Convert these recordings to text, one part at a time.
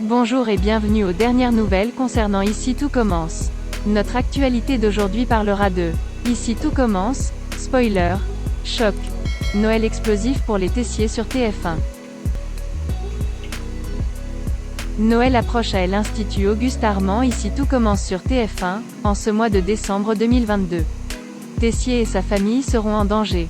Bonjour et bienvenue aux dernières nouvelles concernant Ici tout commence. Notre actualité d'aujourd'hui parlera de Ici tout commence, spoiler, choc, Noël explosif pour les Tessier sur TF1. Noël approche à l'Institut Auguste Armand. Ici tout commence sur TF1, en ce mois de décembre 2022. Tessier et sa famille seront en danger.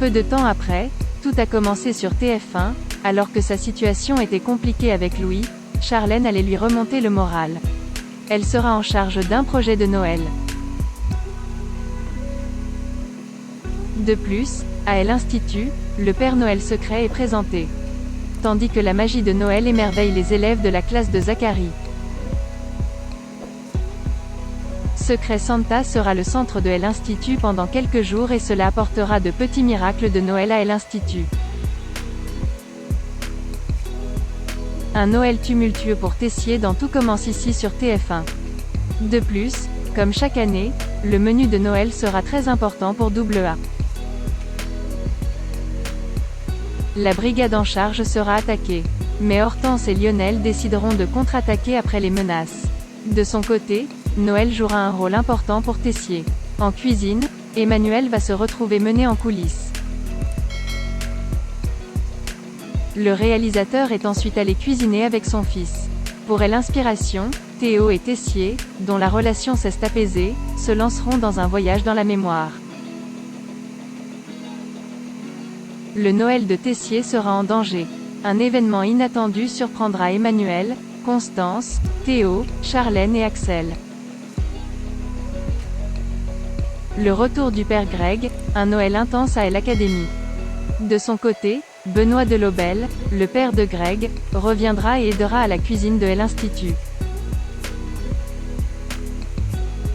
Peu de temps après, tout a commencé sur TF1, alors que sa situation était compliquée avec Louis, Charlène allait lui remonter le moral. Elle sera en charge d'un projet de Noël. De plus, à l'Institut, le Père Noël secret est présenté. Tandis que la magie de Noël émerveille les élèves de la classe de Zacharie. Secret Santa sera le centre de l'Institut pendant quelques jours et cela apportera de petits miracles de Noël à l'Institut. Un Noël tumultueux pour Tessier dans Tout commence ici sur TF1. De plus, comme chaque année, le menu de Noël sera très important pour AA. La brigade en charge sera attaquée. Mais Hortense et Lionel décideront de contre-attaquer après les menaces. De son côté, Noël jouera un rôle important pour Tessier. En cuisine, Emmanuel va se retrouver mené en coulisses. Le réalisateur est ensuite allé cuisiner avec son fils. Pour l'inspiration, Théo et Tessier, dont la relation s'est apaisée, se lanceront dans un voyage dans la mémoire. Le Noël de Tessier sera en danger. Un événement inattendu surprendra Emmanuel, Constance, Théo, Charlène et Axel. Le retour du père Greg, un Noël intense à l'Académie. De son côté, Benoît Delobel, le père de Greg, reviendra et aidera à la cuisine de l'Institut.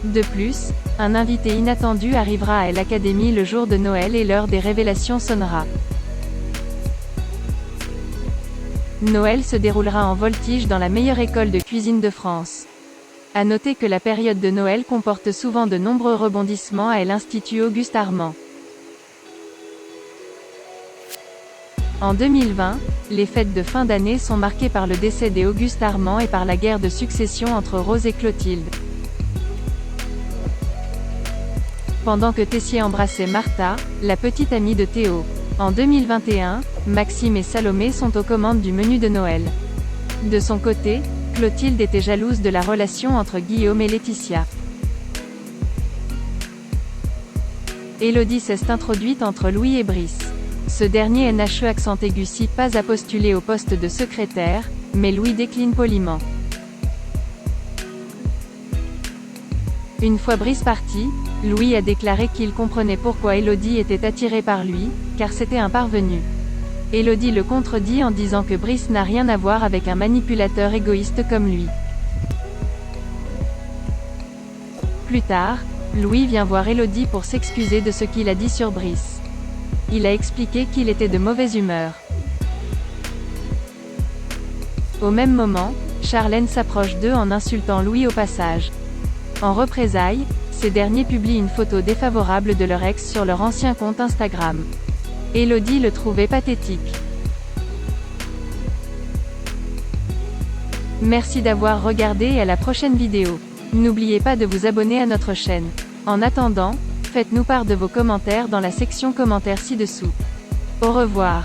De plus, un invité inattendu arrivera à l'Académie le jour de Noël et l'heure des révélations sonnera. Noël se déroulera en voltige dans la meilleure école de cuisine de France. À noter que la période de Noël comporte souvent de nombreux rebondissements à l'Institut Auguste Armand. En 2020, les fêtes de fin d'année sont marquées par le décès d'Auguste Armand et par la guerre de succession entre Rose et Clotilde. Pendant que Tessier embrassait Martha, la petite amie de Théo. En 2021, Maxime et Salomé sont aux commandes du menu de Noël. De son côté, Clotilde était jalouse de la relation entre Guillaume et Laetitia. Élodie s'est introduite entre Louis et Brice. Ce dernier NHE accent aigu si pas à postuler au poste de secrétaire, mais Louis décline poliment. Une fois Brice parti, Louis a déclaré qu'il comprenait pourquoi Élodie était attirée par lui, car c'était un parvenu. Élodie le contredit en disant que Brice n'a rien à voir avec un manipulateur égoïste comme lui. Plus tard, Louis vient voir Élodie pour s'excuser de ce qu'il a dit sur Brice. Il a expliqué qu'il était de mauvaise humeur. Au même moment, Charlène s'approche d'eux en insultant Louis au passage. En représailles, ces derniers publient une photo défavorable de leur ex sur leur ancien compte Instagram. Élodie le trouvait pathétique. Merci d'avoir regardé et à la prochaine vidéo. N'oubliez pas de vous abonner à notre chaîne. En attendant, faites-nous part de vos commentaires dans la section commentaires ci-dessous. Au revoir.